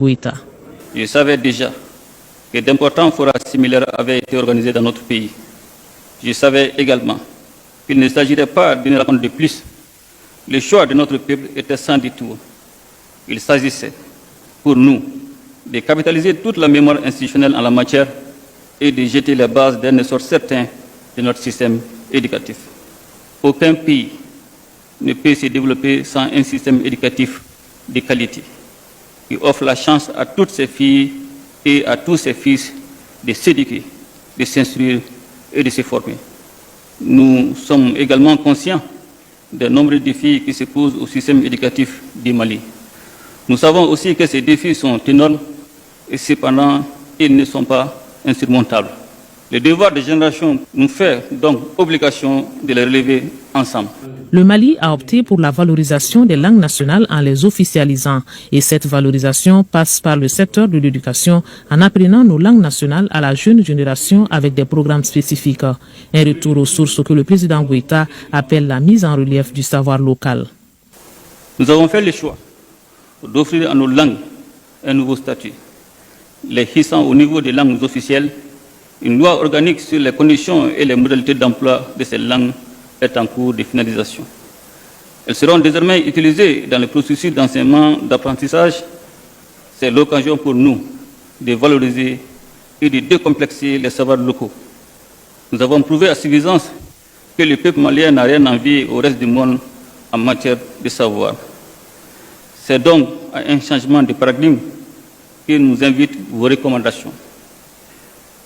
Goïta. Je savais déjà que d'importants forats similaires avaient été organisés dans notre pays. Je savais également qu'il ne s'agirait pas d'une rencontre de plus. Le choix de notre peuple était sans détour. Il s'agissait, pour nous, de capitaliser toute la mémoire institutionnelle en la matière et de jeter les bases d'un essor certain de notre système éducatif. Aucun pays ne peut se développer sans un système éducatif de qualité qui offre la chance à toutes ses filles et à tous ses fils de s'éduquer, de s'instruire et de se former. Nous sommes également conscients des nombreux défis qui se posent au système éducatif du Mali. Nous savons aussi que ces défis sont énormes et cependant, ils ne sont pas insurmontables. Le devoir de génération nous fait donc obligation de les relever ensemble. Le Mali a opté pour la valorisation des langues nationales en les officialisant. Et cette valorisation passe par le secteur de l'éducation en apprenant nos langues nationales à la jeune génération avec des programmes spécifiques. Un retour aux sources que le président Goïta appelle la mise en relief du savoir local. Nous avons fait le choix d'offrir à nos langues un nouveau statut, les hissant au niveau des langues officielles. Une loi organique sur les conditions et les modalités d'emploi de ces langues est en cours de finalisation. Elles seront désormais utilisées dans le processus d'enseignement, d'apprentissage. C'est l'occasion pour nous de valoriser et de décomplexer les savoirs locaux. Nous avons prouvé à suffisance que le peuple malien n'a rien à envier au reste du monde en matière de savoir. C'est donc à un changement de paradigme que nous invitent vos recommandations.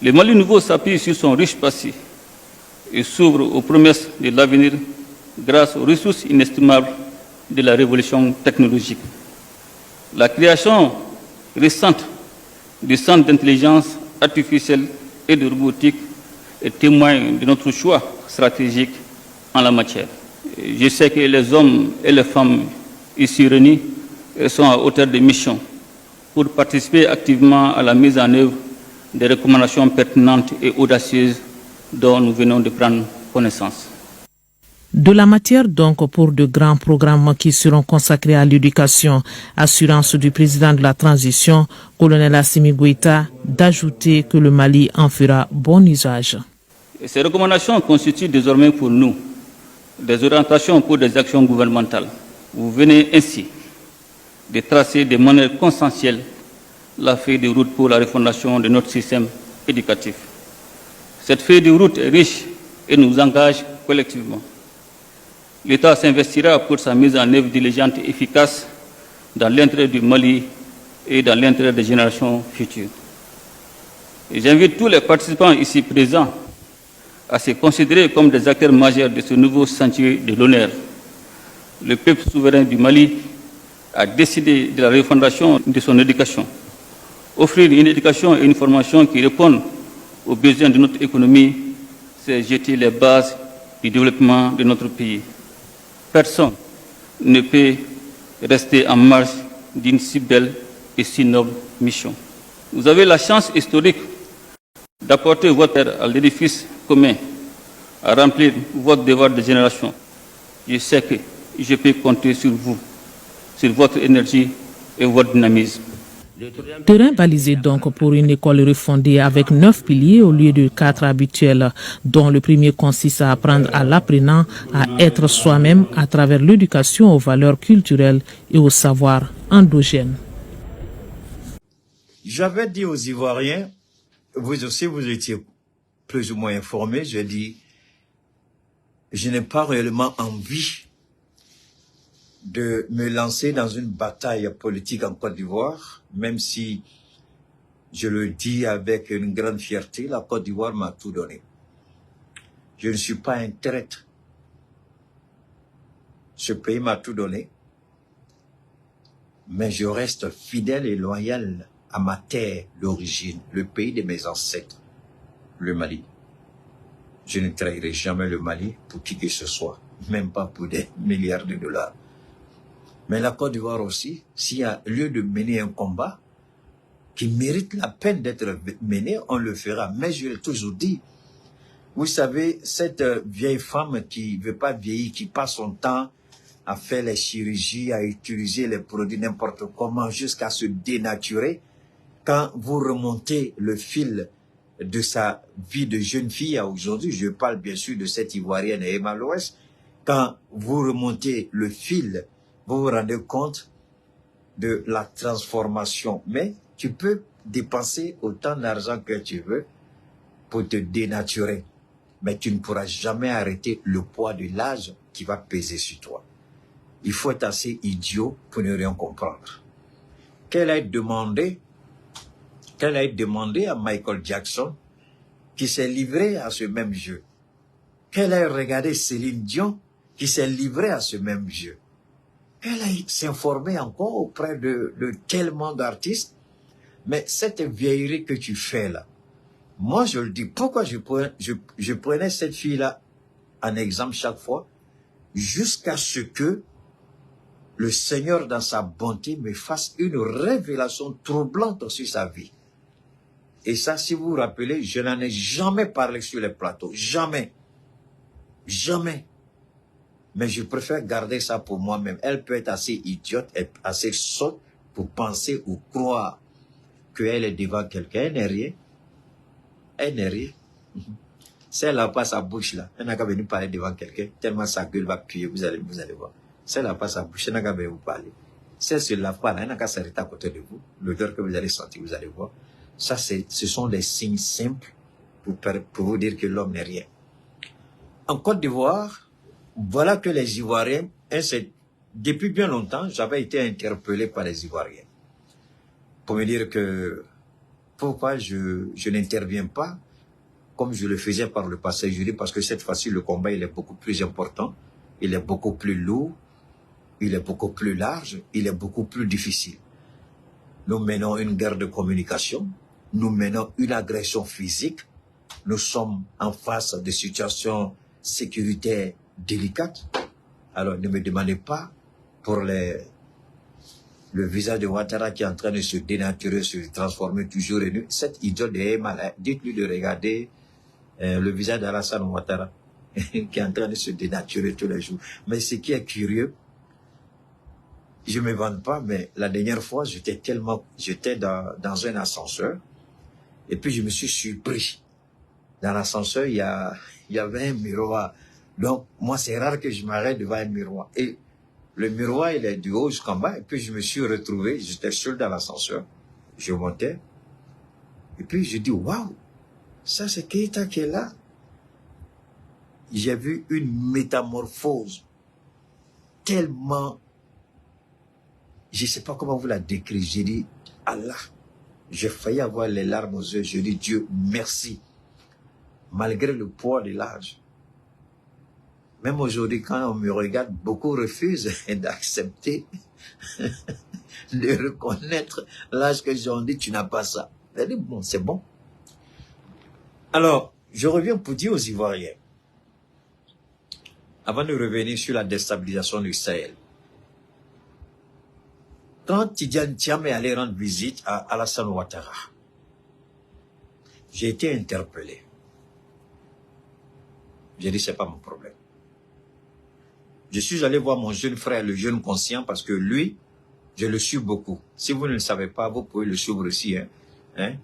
Le Mali nouveau s'appuie sur son riche passé et s'ouvre aux promesses de l'avenir grâce aux ressources inestimables de la révolution technologique. La création récente du Centre d'intelligence artificielle et de robotique témoigne de notre choix stratégique en la matière. Je sais que les hommes et les femmes ici réunis sont à hauteur de mission pour participer activement à la mise en œuvre des recommandations pertinentes et audacieuses dont nous venons de prendre connaissance. De la matière donc pour de grands programmes qui seront consacrés à l'éducation. Assurance du président de la transition, colonel Assimi Goïta, d'ajouter que le Mali en fera bon usage. Et ces recommandations constituent désormais pour nous des orientations pour des actions gouvernementales. Vous venez ainsi de tracer de manière consensuelle la feuille de route pour la refondation de notre système éducatif. Cette feuille de route est riche et nous engage collectivement. L'État s'investira pour sa mise en œuvre diligente et efficace dans l'intérêt du Mali et dans l'intérêt des générations futures. Et j'invite tous les participants ici présents à se considérer comme des acteurs majeurs de ce nouveau chantier de l'honneur. Le peuple souverain du Mali a décidé de la refondation de son éducation. Offrir une éducation et une formation qui répondent aux besoins de notre économie, c'est jeter les bases du développement de notre pays. Personne ne peut rester en marge d'une si belle et si noble mission. Vous avez la chance historique d'apporter votre aide à l'édifice commun, à remplir votre devoir de génération. Je sais que je peux compter sur vous, sur votre énergie et votre dynamisme. Terrain balisé donc pour une école refondée avec 9 piliers au lieu de 4 habituels, dont le premier consiste à apprendre à l'apprenant à être soi-même à travers l'éducation aux valeurs culturelles et au savoir endogène. J'avais dit aux Ivoiriens, vous aussi vous étiez plus ou moins informés, j'ai dit, je n'ai pas réellement envie de me lancer dans une bataille politique en Côte d'Ivoire, même si je le dis avec une grande fierté, la Côte d'Ivoire m'a tout donné. Je ne suis pas un traître. Ce pays m'a tout donné, mais je reste fidèle et loyal à ma terre d'origine, le pays de mes ancêtres, le Mali. Je ne trahirai jamais le Mali pour qui que ce soit, même pas pour des milliards de dollars. Mais la Côte d'Ivoire aussi, s'il y a lieu de mener un combat qui mérite la peine d'être mené, on le fera. Mais je l'ai toujours dit, vous savez, cette vieille femme qui ne veut pas vieillir, qui passe son temps à faire les chirurgies, à utiliser les produits n'importe comment jusqu'à se dénaturer. Quand vous remontez le fil de sa vie de jeune fille à aujourd'hui, je parle bien sûr de cette Ivoirienne Emma Loès, quand vous remontez le fil, vous vous rendez compte de la transformation. Mais tu peux dépenser autant d'argent que tu veux pour te dénaturer. Mais tu ne pourras jamais arrêter le poids de l'âge qui va peser sur toi. Il faut être assez idiot pour ne rien comprendre. Qu'elle ait demandé à Michael Jackson, qui s'est livré à ce même jeu. Qu'elle ait regardé Céline Dion, qui s'est livrée à ce même jeu. Elle a s'informé encore auprès de tellement d'artistes. Mais cette vieillerie que tu fais là, moi je le dis, pourquoi je prenais cette fille-là en exemple chaque fois, jusqu'à ce que le Seigneur dans sa bonté me fasse une révélation troublante sur sa vie. Et ça, si vous vous rappelez, je n'en ai jamais parlé sur les plateaux. Jamais. Jamais. Mais je préfère garder ça pour moi-même. Elle peut être assez idiote, assez sotte pour penser ou croire qu'elle est devant quelqu'un. Elle n'est rien. Elle n'est rien. Si elle n'a pas sa bouche là, elle n'a qu'à venir parler devant quelqu'un, tellement sa gueule va puer, vous allez voir. Si elle n'a pas sa bouche, elle n'a qu'à venir vous parler. Si elle se lave pas là, elle n'a qu'à s'arrêter à côté de vous. L'odeur que vous allez sentir, vous allez voir. Ça, ce sont des signes simples pour vous dire que l'homme n'est rien. En Côte d'Ivoire, voilà que les Ivoiriens, depuis bien longtemps, j'avais été interpellé par les Ivoiriens pour me dire que pourquoi je n'interviens pas comme je le faisais par le passé. Je dis parce que cette fois-ci, le combat il est beaucoup plus important, il est beaucoup plus lourd, il est beaucoup plus large, il est beaucoup plus difficile. Nous menons une guerre de communication, nous menons une agression physique, nous sommes en face de situations sécuritaires délicates. Alors ne me demandez pas pour le visage de Ouattara qui est en train de se dénaturer, se transformer toujours en nu. Cette idiote de Emma, dites-lui de regarder le visage d'Alassane Ouattara qui est en train de se dénaturer tous les jours. Mais ce qui est curieux, je ne me vante pas, mais la dernière fois, j'étais dans un ascenseur et puis je me suis surpris. Dans l'ascenseur, il y avait un miroir. Donc, moi, c'est rare que je m'arrête devant un miroir. Et le miroir, il est du haut jusqu'en bas. Et puis, je me suis retrouvé, j'étais seul dans l'ascenseur. Je montais. Et puis, je dis, waouh, ça, c'est Keïta qui est là. J'ai vu une métamorphose tellement, je ne sais pas comment vous la décrire. J'ai dit, Allah, j'ai failli avoir les larmes aux yeux. Je dis, Dieu, merci. Malgré le poids de l'âge. Même aujourd'hui, quand on me regarde, beaucoup refusent d'accepter, de reconnaître l'âge que j'ai. On dit, tu n'as pas ça. Je dis, bon, c'est bon. Alors, je reviens pour dire aux Ivoiriens, avant de revenir sur la déstabilisation du Sahel. Quand Tidjane Thiam est allé rendre visite à Alassane Ouattara, j'ai été interpellé. J'ai dit, c'est pas mon problème. Je suis allé voir mon jeune frère, le jeune conscient, parce que lui, je le suis beaucoup. Si vous ne le savez pas, vous pouvez le suivre aussi.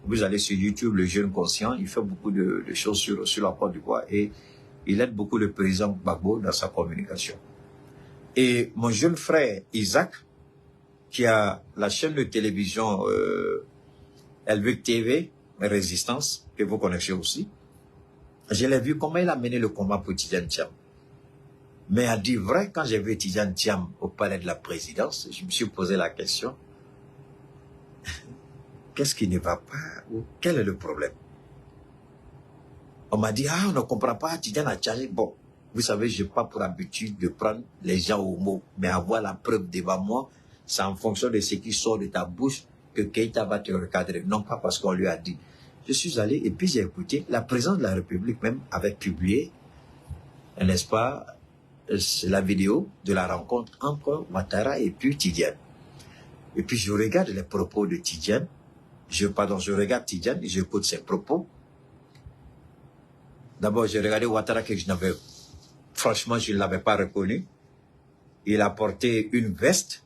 Vous allez sur YouTube, le jeune conscient, il fait beaucoup de choses sur la Côte d'Ivoire et il aide beaucoup le président Gbagbo dans sa communication. Et mon jeune frère Isaac, qui a la chaîne de télévision LV TV, Résistance, que vous connaissez aussi, je l'ai vu comment il a mené le combat pour Tidjane Thiam. Mais à dire vrai, quand j'ai vu Tidjane Thiam au palais de la présidence, je me suis posé la question, qu'est-ce qui ne va pas ou quel est le problème? On m'a dit, on ne comprend pas, Tidjane a changé. Bon, vous savez, je n'ai pas pour habitude de prendre les gens au mot, mais avoir la preuve devant moi, c'est en fonction de ce qui sort de ta bouche que Keïta va te recadrer, non pas parce qu'on lui a dit. Je suis allé et puis j'ai écouté, la présidente de la République même avait publié, n'est-ce pas, la vidéo de la rencontre entre Ouattara et puis Tidjane. Et puis je regarde les propos de Tidjane, je regarde Tidjane et j'écoute ses propos. D'abord, j'ai regardé Ouattara que franchement, je ne l'avais pas reconnu. il a porté une veste,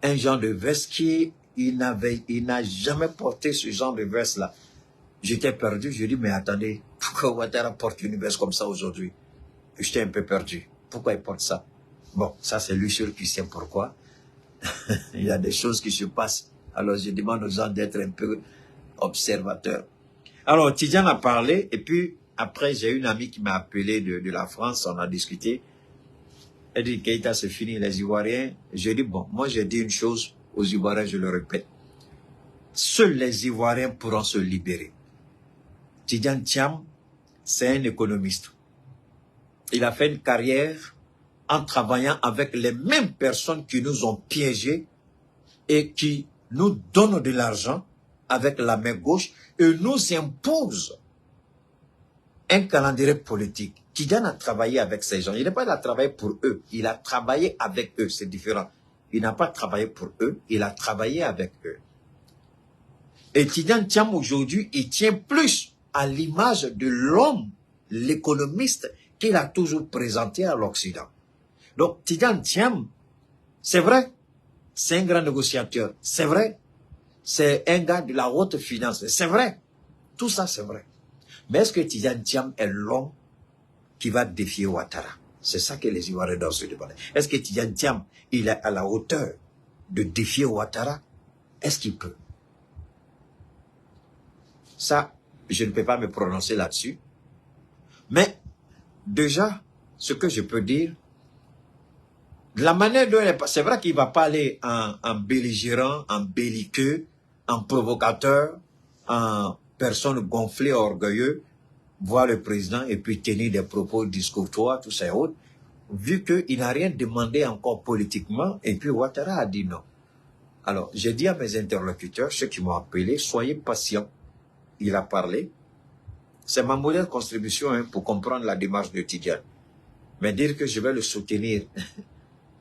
un genre de veste il n'a jamais porté ce genre de veste-là. J'étais perdu, je dis, mais attendez, pourquoi Ouattara porte une veste comme ça aujourd'hui? J'étais un peu perdu. Pourquoi il porte ça? Bon, ça c'est lui seul qui sait pourquoi. Il y a des choses qui se passent. Alors je demande aux gens d'être un peu observateurs. Alors Tidjane a parlé, et puis après j'ai une amie qui m'a appelé de la France, on a discuté. Elle dit, Keïta, c'est fini, les Ivoiriens. J'ai dit, bon, moi j'ai dit une chose aux Ivoiriens, je le répète. Seuls les Ivoiriens pourront se libérer. Tidjane Thiam, c'est un économiste. Il a fait une carrière en travaillant avec les mêmes personnes qui nous ont piégés et qui nous donnent de l'argent avec la main gauche et nous imposent un calendrier politique. Tidjane a travaillé avec ces gens. Il n'a pas travaillé pour eux, il a travaillé avec eux, c'est différent. Il n'a pas travaillé pour eux, il a travaillé avec eux. Et Tidjane Thiam aujourd'hui, il tient plus à l'image de l'homme, l'économiste, qu'il a toujours présenté à l'Occident. Donc, Tidjane Thiam, c'est vrai, c'est un grand négociateur, c'est vrai, c'est un gars de la haute finance, c'est vrai, tout ça c'est vrai. Mais est-ce que Tidjane Thiam est l'homme qui va défier Ouattara? C'est ça que les Ivoiriens doivent se demander. Est-ce que Tidjane Thiam, il est à la hauteur de défier Ouattara? Est-ce qu'il peut? Ça, je ne peux pas me prononcer là-dessus. Mais, déjà, ce que je peux dire, la manière dont c'est vrai qu'il ne va pas aller en belligérant, en belliqueux, en provocateur, en personne gonflée, orgueilleux, voir le président et puis tenir des propos discourtois, tout ça et autres, vu qu'il n'a rien demandé encore politiquement, et puis Ouattara a dit non. Alors, j'ai dit à mes interlocuteurs, ceux qui m'ont appelé, soyez patients. Il a parlé. C'est ma modeste contribution pour comprendre la démarche de Tidjane. Mais dire que je vais le soutenir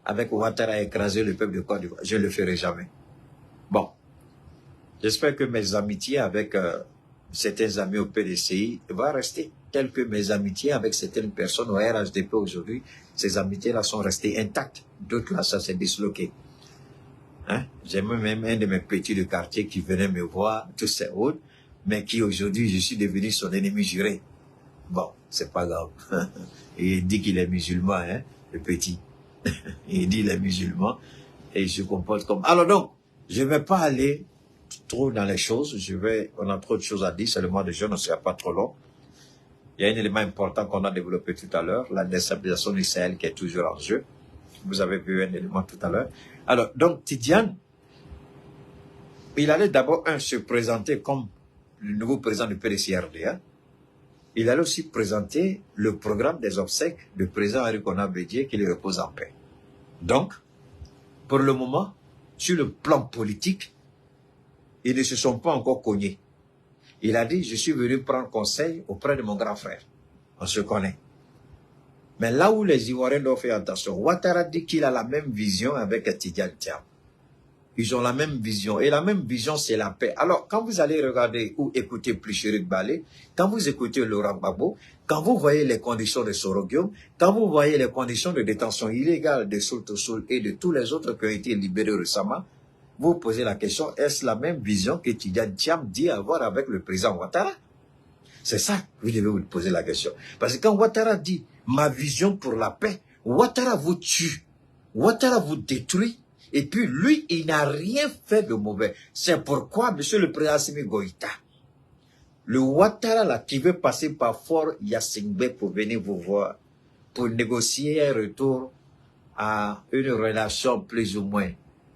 avec Ouattara écraser le peuple de Côte d'Ivoire, je ne le ferai jamais. Bon, j'espère que mes amitiés avec certains amis au PDCI vont rester telles que mes amitiés avec certaines personnes au RHDP aujourd'hui. Ces amitiés-là sont restées intactes. D'autres là, ça s'est disloqué. Hein? J'ai même un de mes petits de quartier qui venait me voir, tout ça autres, mais qui aujourd'hui, je suis devenu son ennemi juré. Bon, c'est pas grave. Et il dit qu'il est musulman, hein, le petit. Il dit qu'il est musulman et il se comporte comme... Alors donc, je ne vais pas aller trop dans les choses. On a trop de choses à dire. C'est le mois de juin, on ne sera pas trop long. Il y a un élément important qu'on a développé tout à l'heure, la déstabilisation du Sahel qui est toujours en jeu. Vous avez vu un élément tout à l'heure. Alors, donc, Tidjane, il allait d'abord, se présenter comme le nouveau président du PDCRD. Il allait aussi présenter le programme des obsèques du président Arikona Bédié qui lui repose en paix. Donc, pour le moment, sur le plan politique, ils ne se sont pas encore cognés. Il a dit, je suis venu prendre conseil auprès de mon grand frère. On se connaît. Mais là où les Ivoiriens doivent faire attention, Ouattara dit qu'il a la même vision avec Tidjane Thiam. Ils ont la même vision. Et la même vision, c'est la paix. Alors, quand vous allez regarder ou écouter Plichérik Balé, quand vous écoutez Laurent Gbagbo, quand vous voyez les conditions de Soroguium, quand vous voyez les conditions de détention illégale de Soul to Soul et de tous les autres qui ont été libérés récemment, vous posez la question, est-ce la même vision que Tidjane Thiam dit avoir avec le président Ouattara? C'est ça que vous devez vous poser la question. Parce que quand Ouattara dit, ma vision pour la paix, Ouattara vous tue, Ouattara vous détruit, et puis lui, il n'a rien fait de mauvais. C'est pourquoi, monsieur le président Assimi Goïta, le Ouattara là, qui veut passer par Fort Yassingbe pour venir vous voir, pour négocier un retour à une relation plus ou moins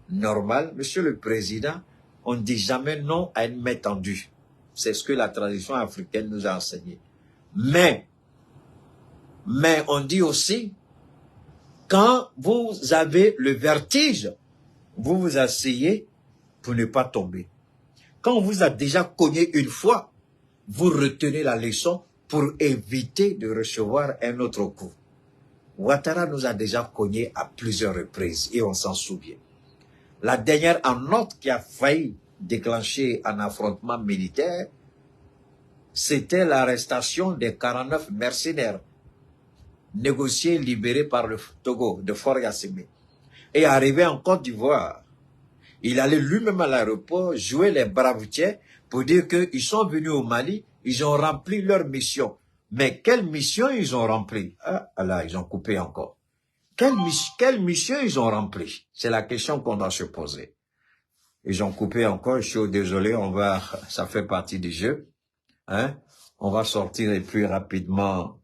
normale, monsieur le président, on ne dit jamais non à une main tendue. C'est ce que la tradition africaine nous a enseigné. Mais on dit aussi, quand vous avez le vertige, vous vous asseyez pour ne pas tomber. Quand on vous a déjà cogné une fois, vous retenez la leçon pour éviter de recevoir un autre coup. Ouattara nous a déjà cogné à plusieurs reprises et on s'en souvient. La dernière en note qui a failli déclencher un affrontement militaire, c'était l'arrestation des 49 mercenaires négocié, libéré par le Togo de Fort Yassimé. Et arrivé en Côte d'Ivoire, il allait lui-même à l'aéroport jouer les bravetiers pour dire qu'ils sont venus au Mali, ils ont rempli leur mission. Mais quelle mission ils ont rempli? Ah là, ils ont coupé encore. Quelle mission ils ont rempli? C'est la question qu'on doit se poser. Ils ont coupé encore, je suis désolé, ça fait partie du jeu. Hein? On va sortir et plus rapidement.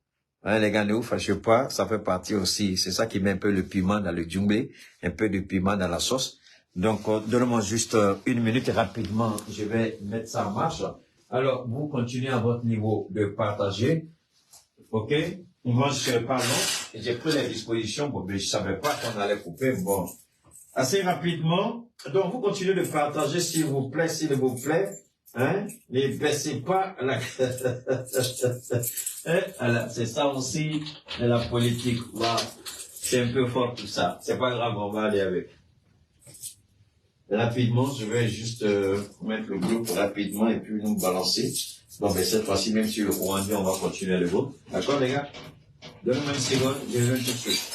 Hein, les gars, ne vous fâchez pas, ça fait partie aussi. C'est ça qui met un peu le piment dans le djungé, un peu de piment dans la sauce. Donc, donnez-moi juste 1 minute rapidement. Je vais mettre ça en marche. Alors, vous continuez à votre niveau de partager. OK? Moi, j'ai pris les dispositions. Bon, mais je savais pas qu'on allait couper. Bon. Assez rapidement. Donc, vous continuez de partager, s'il vous plaît, Hein? Ne baissez pas la... C'est ça aussi, de la politique. Wow. C'est un peu fort tout ça. C'est pas grave, on va aller avec. Rapidement, je vais juste mettre le groupe rapidement et puis nous balancer. Bon, mais cette fois-ci, même si le Rwandais, on va continuer le groupe. D'accord, les gars? Donnez-moi 1 seconde, je viens tout de suite.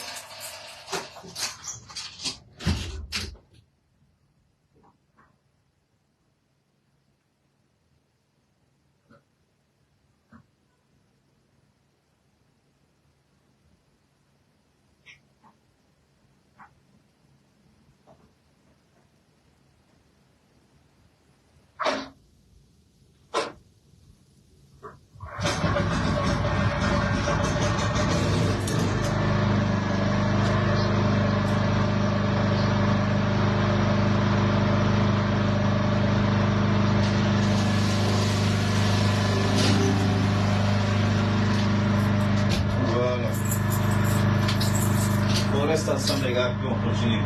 Ensemble les gars, puis on continue.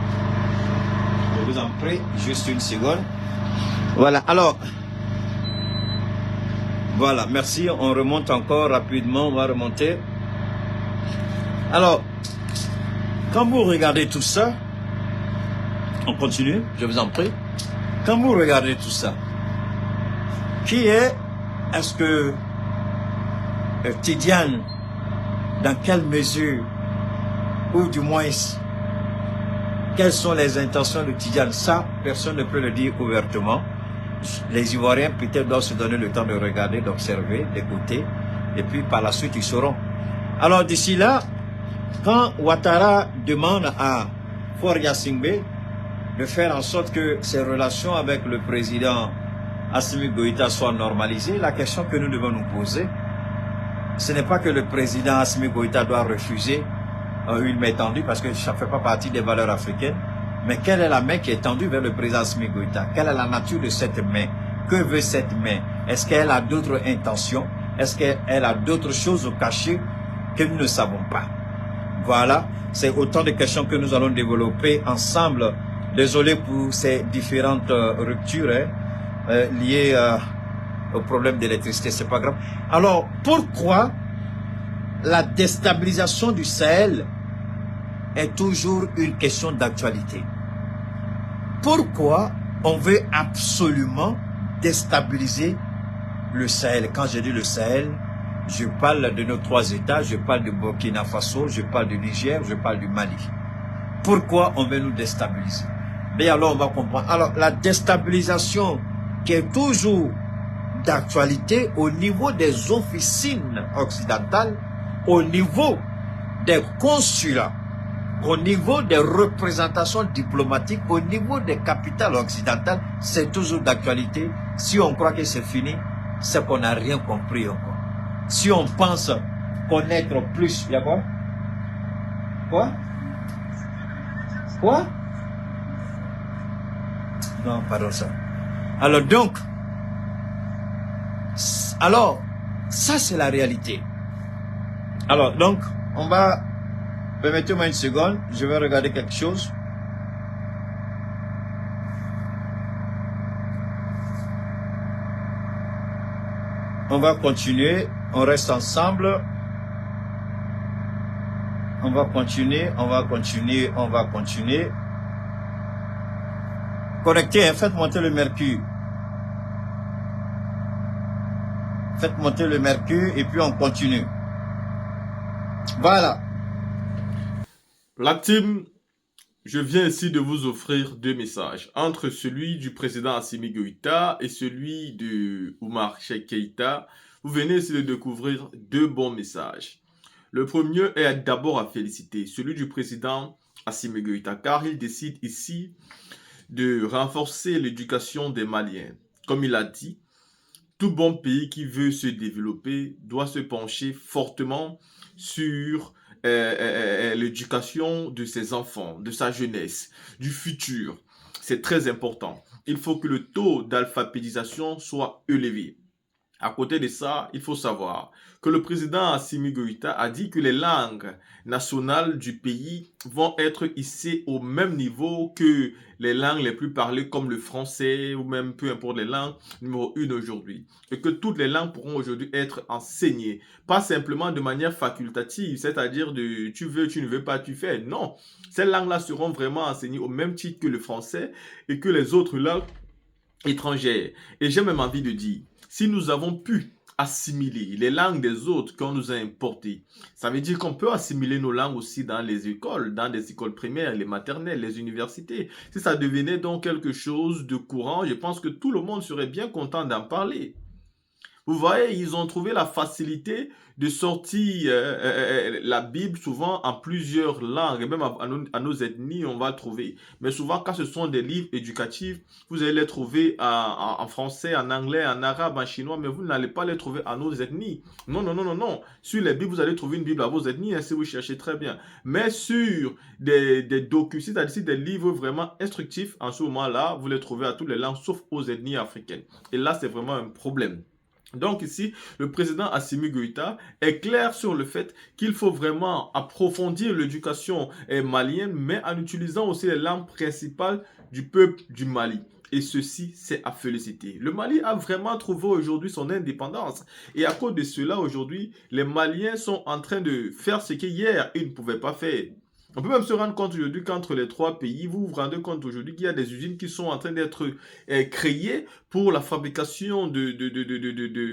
Je vous en prie, juste 1 seconde. Voilà, alors, voilà, merci, on remonte encore rapidement, on va remonter. Alors, quand vous regardez tout ça, on continue, je vous en prie. Quand vous regardez tout ça, est-ce que Tidiane, dans quelle mesure, ou du moins, quelles sont les intentions de Tidiane? Ça, personne ne peut le dire ouvertement. Les Ivoiriens peut-être doivent se donner le temps de regarder, d'observer, d'écouter, et puis par la suite, ils sauront. Alors d'ici là, quand Ouattara demande à Faure Gnassingbé de faire en sorte que ses relations avec le président Assimi Goïta soient normalisées, la question que nous devons nous poser, ce n'est pas que le président Assimi Goïta doit refuser une main tendue, parce que ça ne fait pas partie des valeurs africaines. Mais quelle est la main qui est tendue vers le président Assimi Goïta? Quelle est la nature de cette main? Que veut cette main? Est-ce qu'elle a d'autres intentions? Est-ce qu'elle a d'autres choses cachées que nous ne savons pas? Voilà, c'est autant de questions que nous allons développer ensemble. Désolé pour ces différentes ruptures liées au problème d'électricité, c'est pas grave. Alors, pourquoi la déstabilisation du Sahel est toujours une question d'actualité? Pourquoi on veut absolument déstabiliser le Sahel? Quand je dis le Sahel, je parle de nos 3 États, je parle du Burkina Faso, je parle du Niger, je parle du Mali. Pourquoi on veut nous déstabiliser? Mais alors on va comprendre. Alors la déstabilisation qui est toujours d'actualité au niveau des officines occidentales, au niveau des consulats, au niveau des représentations diplomatiques, au niveau des capitales occidentales, c'est toujours d'actualité. Si on croit que c'est fini, c'est qu'on n'a rien compris encore. Si on pense connaître plus, il y a quoi? Quoi? Non, pardon ça. Alors donc, ça c'est la réalité. Alors donc, on va... Permettez-moi 1 seconde, je vais regarder quelque chose. On va continuer, on reste ensemble. On va continuer. Connectez, faites monter le mercure. Faites monter le mercure et puis on continue. Voilà. La team, je viens ici de vous offrir deux messages. Entre celui du président Assimi Goïta et celui de Oumar Cheikh Keïta, vous venez ici de découvrir deux bons messages. Le premier est d'abord à féliciter, celui du président Assimi Goïta, car il décide ici de renforcer l'éducation des Maliens. Comme il a dit, tout bon pays qui veut se développer doit se pencher fortement sur l'éducation de ses enfants, de sa jeunesse, du futur. C'est très important. Il faut que le taux d'alphabétisation soit élevé. À côté de ça, il faut savoir que le président Assimi Goïta a dit que les langues nationales du pays vont être hissées au même niveau que les langues les plus parlées comme le français ou même peu importe les langues numéro 1 aujourd'hui. Et que toutes les langues pourront aujourd'hui être enseignées. Pas simplement de manière facultative, c'est-à-dire de tu veux, tu ne veux pas, tu fais. Non, ces langues-là seront vraiment enseignées au même titre que le français et que les autres langues étrangères. Et j'ai même envie de dire, si nous avons pu assimiler les langues des autres qu'on nous a importées, ça veut dire qu'on peut assimiler nos langues aussi dans les écoles, dans les écoles primaires, les maternelles, les universités. Si ça devenait donc quelque chose de courant, je pense que tout le monde serait bien content d'en parler. Vous voyez, ils ont trouvé la facilité de sortir la Bible souvent en plusieurs langues, et même à nos ethnies, on va le trouver. Mais souvent, quand ce sont des livres éducatifs, vous allez les trouver en français, en anglais, en arabe, en chinois, mais vous n'allez pas les trouver à nos ethnies. Non, non, non, non, non. Sur les Bibles, vous allez trouver une Bible à vos ethnies, hein, si vous cherchez très bien. Mais sur des documents, c'est-à-dire des livres vraiment instructifs, en ce moment-là, vous les trouvez à toutes les langues, sauf aux ethnies africaines. Et là, c'est vraiment un problème. Donc ici, le président Assimi Goïta est clair sur le fait qu'il faut vraiment approfondir l'éducation malienne, mais en utilisant aussi les langues principales du peuple du Mali. Et ceci, c'est à féliciter. Le Mali a vraiment trouvé aujourd'hui son indépendance. Et à cause de cela, aujourd'hui, les Maliens sont en train de faire ce qu'hier, ils ne pouvaient pas faire. On peut même se rendre compte aujourd'hui qu'entre les trois pays, vous vous rendez compte aujourd'hui qu'il y a des usines qui sont en train d'être créées pour la fabrication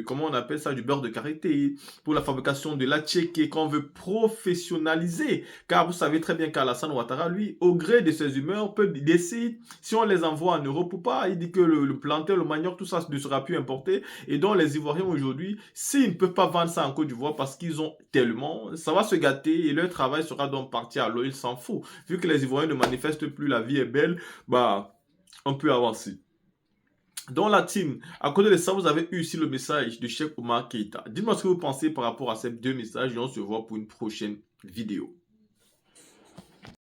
comment on appelle ça, du beurre de karité, pour la fabrication de la tchéké qu'on veut professionnaliser. Car vous savez très bien qu'Alassane Ouattara, lui, au gré de ses humeurs, peut décider si on les envoie en Europe ou pas. Il dit que le plantain, le manioc, tout ça ne sera plus importé. Et donc les Ivoiriens aujourd'hui, s'ils ne peuvent pas vendre ça en Côte d'Ivoire parce qu'ils ont tellement, ça va se gâter et leur travail sera donc parti à l'eau. Ils s'en foutent. Vu que les Ivoiriens ne manifestent plus, la vie est belle, bah, on peut avancer. Dans la team, à côté de ça, vous avez eu ici le message de Cheikh Oumar Keïta. Dites-moi ce que vous pensez par rapport à ces deux messages et on se voit pour une prochaine vidéo.